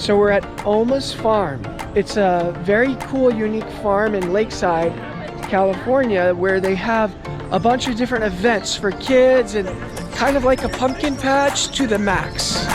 So we're at Oma's Farm. It's a very cool, unique farm in Lakeside, California, where they have a bunch of different events for kids and kind of like a pumpkin patch to the max.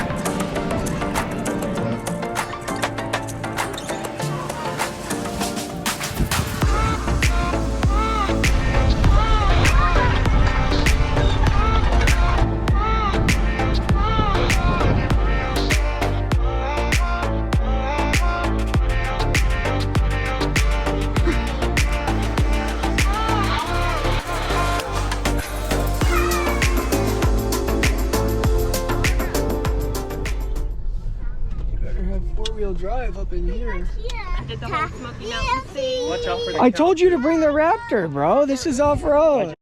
Drive up in here. Did the whole Smoky Mountain thing. Watch out for the I told you to bring the Raptor, bro. This is off-road.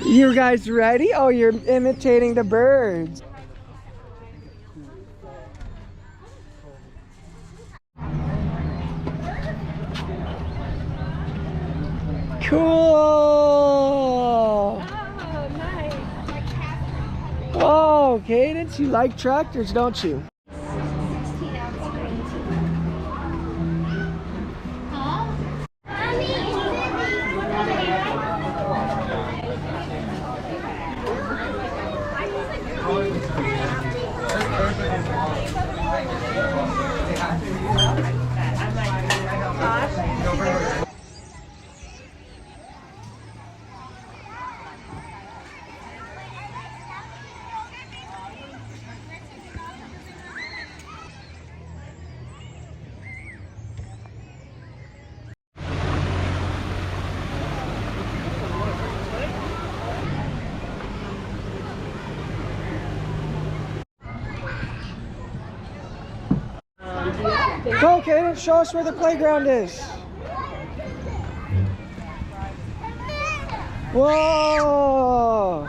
You guys ready? Oh, you're imitating the birds. Cool. Oh, nice. Oh, Cadence, you like tractors, don't you? Go, Cadence, show us where the playground is. Whoa!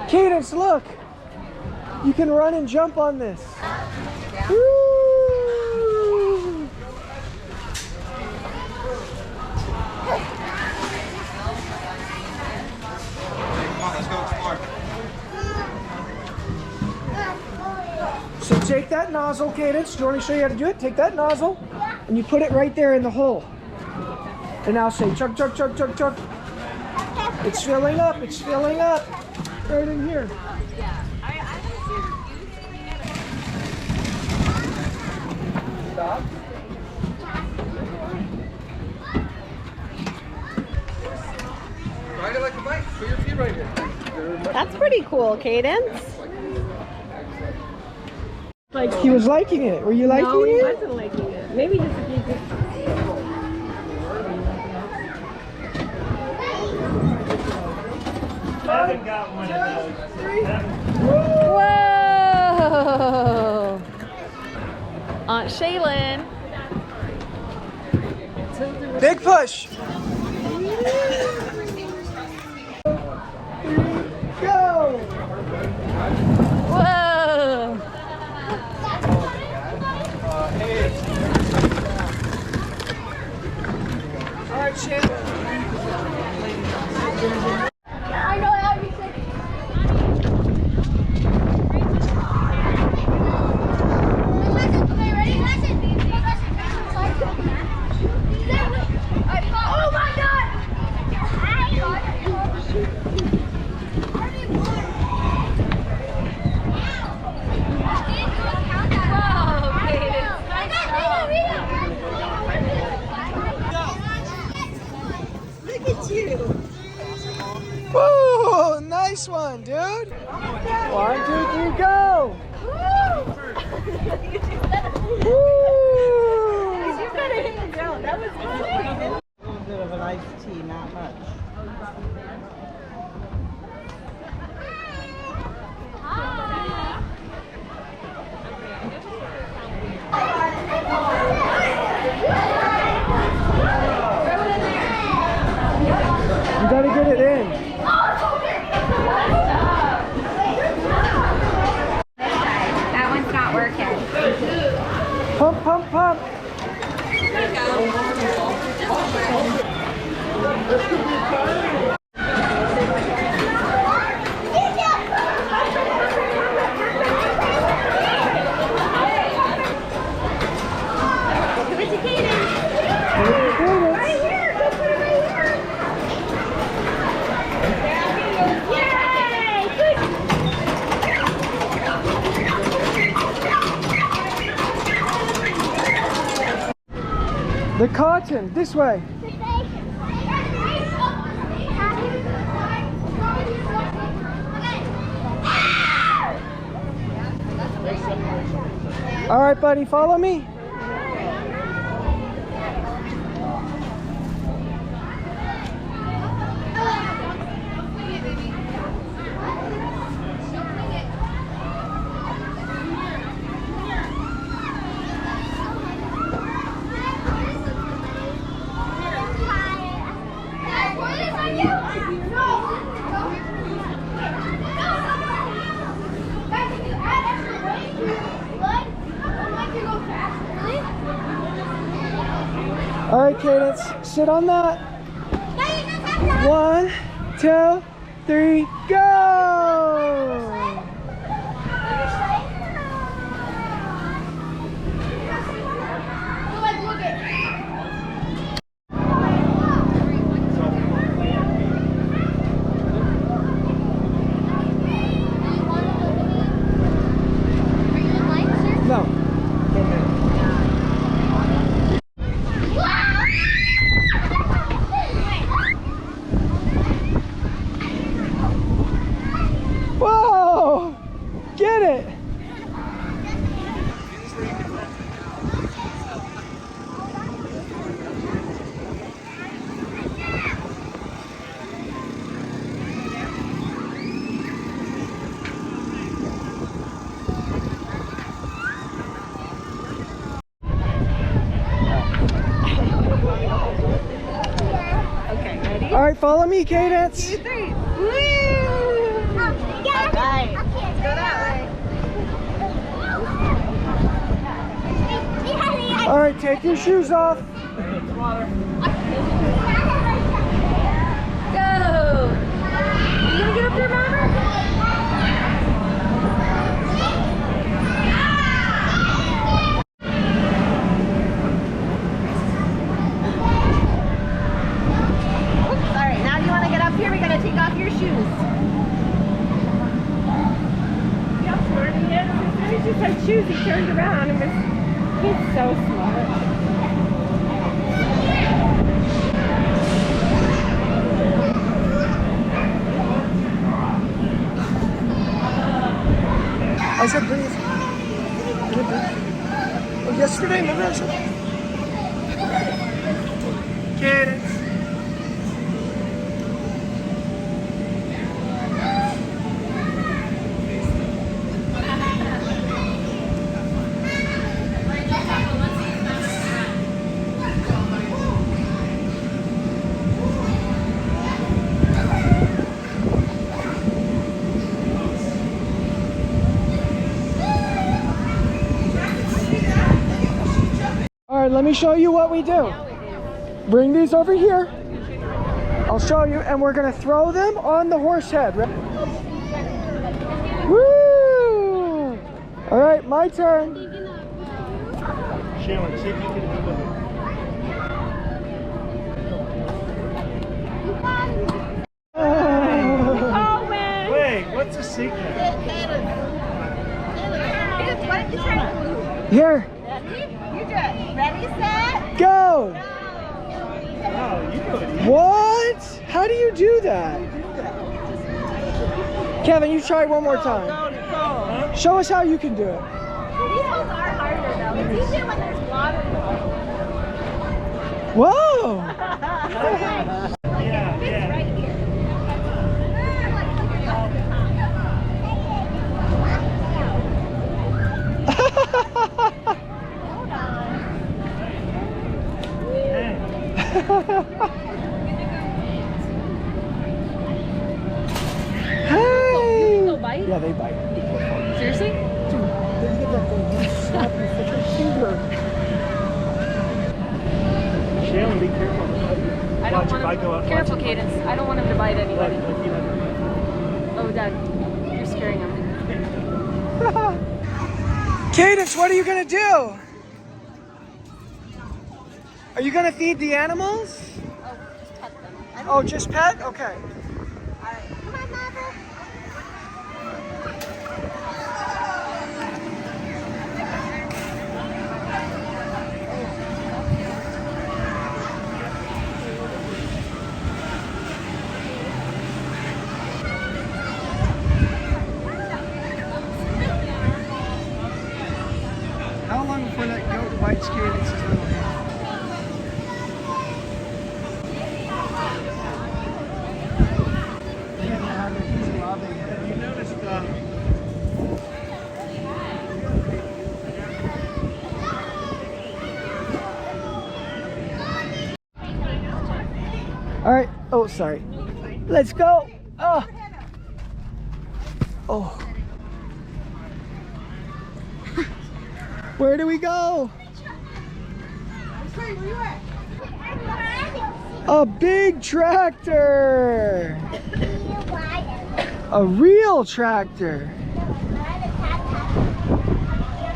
Cadence, look! You can run and jump on this. Woo! So take that nozzle, Cadence. Do you want me to show you how to do it? Take that nozzle and you put it right there in the hole. And now say chug, chug, chug, chug, chug. It's filling up, it's filling up. Right in here. Stop. Ride it like a bike. Put your feet right here. That's pretty cool, Cadence. Like he was liking it. Were you liking it? No, he wasn't liking it. Maybe just a few. I haven't got one of those. Whoa! Aunt Shaylin. Big push. Go. Whoa! All right, Shannon. I know how you said it. Okay, ready? Listen. Oh my God! Look at you. Whoa, nice one, dude. 1, 2, 3, go. Woo. You gotta hit the ground. That was good. A little bit of an iced tea, not much. You gotta get it in. That one's not working. Pump, pump, pump. Cotton, this way. All right, buddy, follow me. All right, Cadence, sit on that. 1, 2, 3, go! No. Whoa! Get it! Okay, ready? All right, follow me, Cadence. 2, 3. Woo! Alright. Let's go that way. All right, take your shoes off. Go! You gonna get up there, Mama? Alright, now you want to get up here? We gotta take off your shoes. See how smart he is? As soon as you said shoes, he turned around and he's so smart. I said breathe. Oh, yesterday, remember I said? Cadence. All right, let me show you what we do. Bring these over here. I'll show you, and we're gonna throw them on the horse head. Woo! All right, my turn. Shaylin, see if you can do it. Oh, man! Wait, what's the secret? Why don't you try? Here, You do it. Ready, set, go. Oh, you do it. What? How do you do that? Kevin, you try one more time. Show us how you can do it. These ones are harder though. It's easier when there's water. Whoa! Yeah, yeah. Right here. Hold on. Hey! They'll bite? Yeah, they bite. Seriously? Dude, they get that thing. You snap your freaking finger. Shaylin, be careful. I don't Watch want if I go him. out. Careful, watch it. Cadence. I don't want him to bite anybody. Look, you know. Oh, Dad, you're scaring him. Cadence, what are you gonna do? Are you gonna feed the animals? Oh, just pet? Okay. Come on, Mother. All right. Oh, sorry. Let's go. Oh. Oh. Where do we go? A big tractor. A real tractor.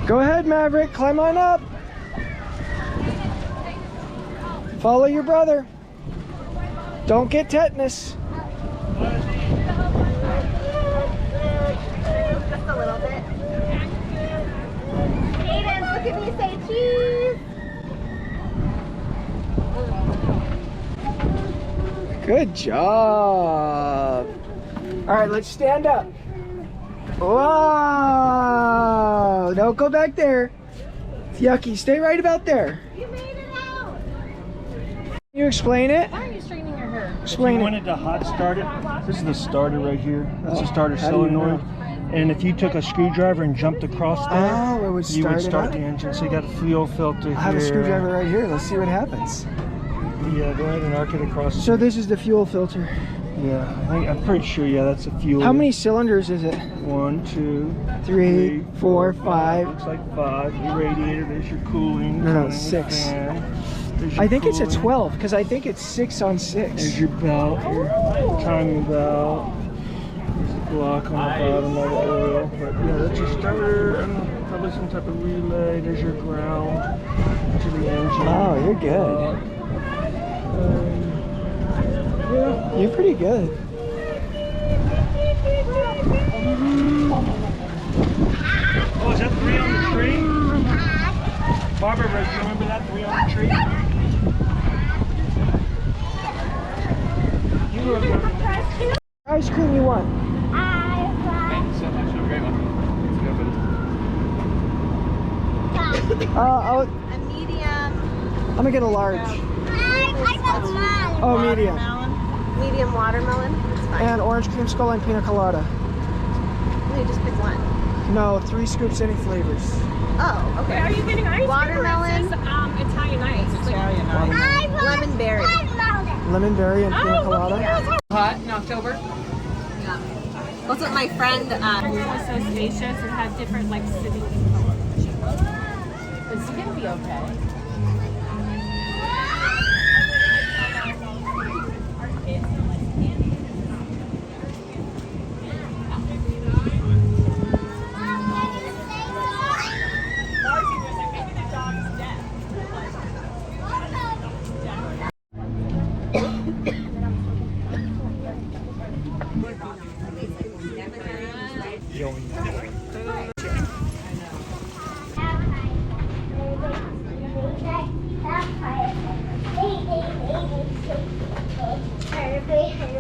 Go ahead, Maverick. Climb on up. Follow your brother. Don't get tetanus. Just a little bit. Aiden, look at me, say cheese. Good job. All right, let's stand up. Whoa! Don't go back there. It's yucky. Stay right about there. You made it out. Can you explain it? Why are you straightening your hair? If Explain you it. wanted to hot start it, this is the starter right here. That's the starter How do you solenoid. know? And if you took a screwdriver and jumped across there, Oh, it would you would start it start up? the engine. So you got a fuel filter here. I have a screwdriver right here. Let's see what happens. Yeah, go ahead and arc it across. So this is the fuel filter. Yeah, I'm pretty sure. Yeah, that's a fuel. How many cylinders is it? 1, 2, 3, 4, 5. Looks like 5. Your radiator. There's your cooling. No, no, cooling 6. fan. There's your I think it's a cooling. 12 because I think it's 6 on 6. There's your belt, your timing belt. There's a block on the bottom of the oil. But yeah, that's your starter. I don't know, probably some type of relay. There's your ground to the engine. Oh, you're good. Yeah. You're pretty good. Oh, is that 3 on the tree? Barbara, do you remember that 3 on the tree? You remember that? Ice cream you want? A medium. I'm gonna get a large. Oh, medium. Medium watermelon. It's fine. And orange cream skull and pina colada. You just pick one. No, 3 scoops, any flavors. Oh, Are okay. you getting ice Watermelon. cream? Or it says, Italian ice. It's like, Italian ice. Lemon berry. Lemon berry and pina colada. Hot in October. That's what my friend. it was so spacious. It had different like city colors. It's gonna be okay.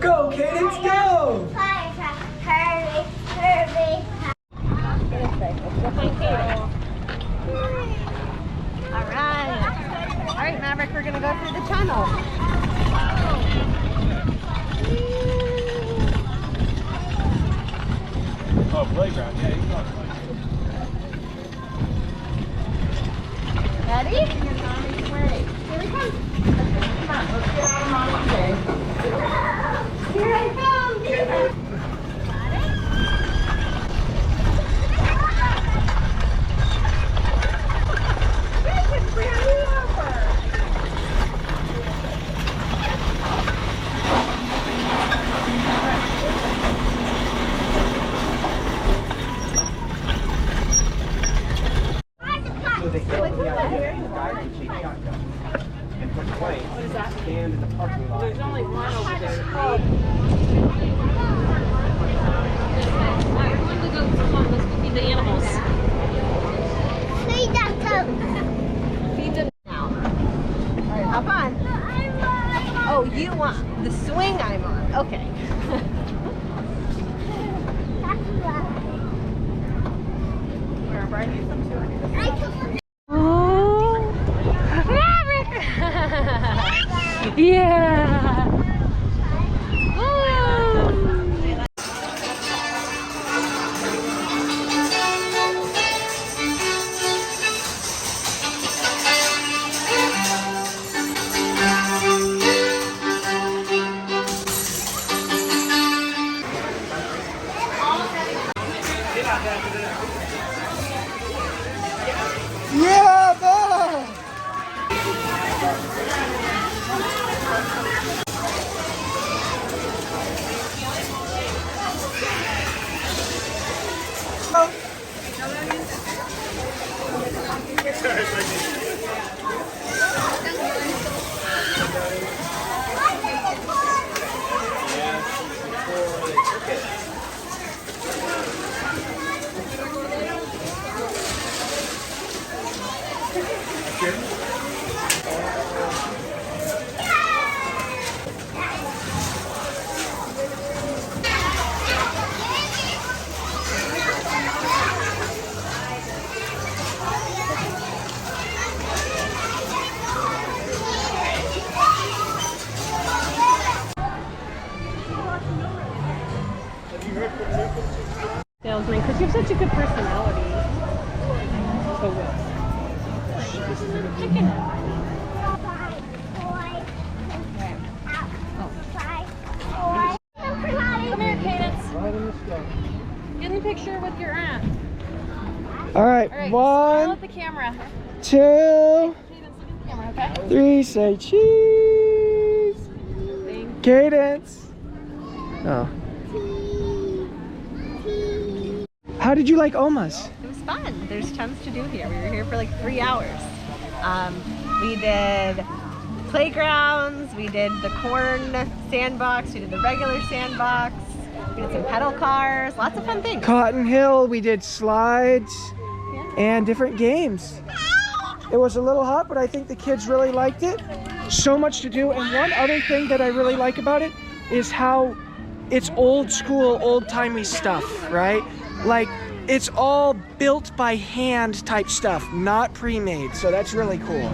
Go, Cadence, go! Alright, Maverick, we're gonna go through the tunnel. Oh, playground. Yeah, you got Ready? Here we come. Come on, let's get out of Mommy's way. Here I come. The animals. Feed them now. Alright, hop on. Oh, you want the swing I'm on. Okay. Where are you from too? Yeah. salesman because you have such a good personality. So chicken. Come here, Cadence. Get in the picture with your aunt. All right, All right, smile one, at the camera. 2, Cadence, look at the camera, okay? 3, say cheese. Cadence. Oh. How did you like Oma's? It was fun. There's tons to do here. We were here for like 3 hours. We did playgrounds, we did the corn sandbox, we did the regular sandbox, we did some pedal cars, lots of fun things. Cotton Hill, we did slides and different games. It was a little hot, but I think the kids really liked it. So much to do. And one other thing that I really like about it is how it's old school, old-timey stuff, right? Like, it's all built by hand type stuff, not pre-made. So that's really cool.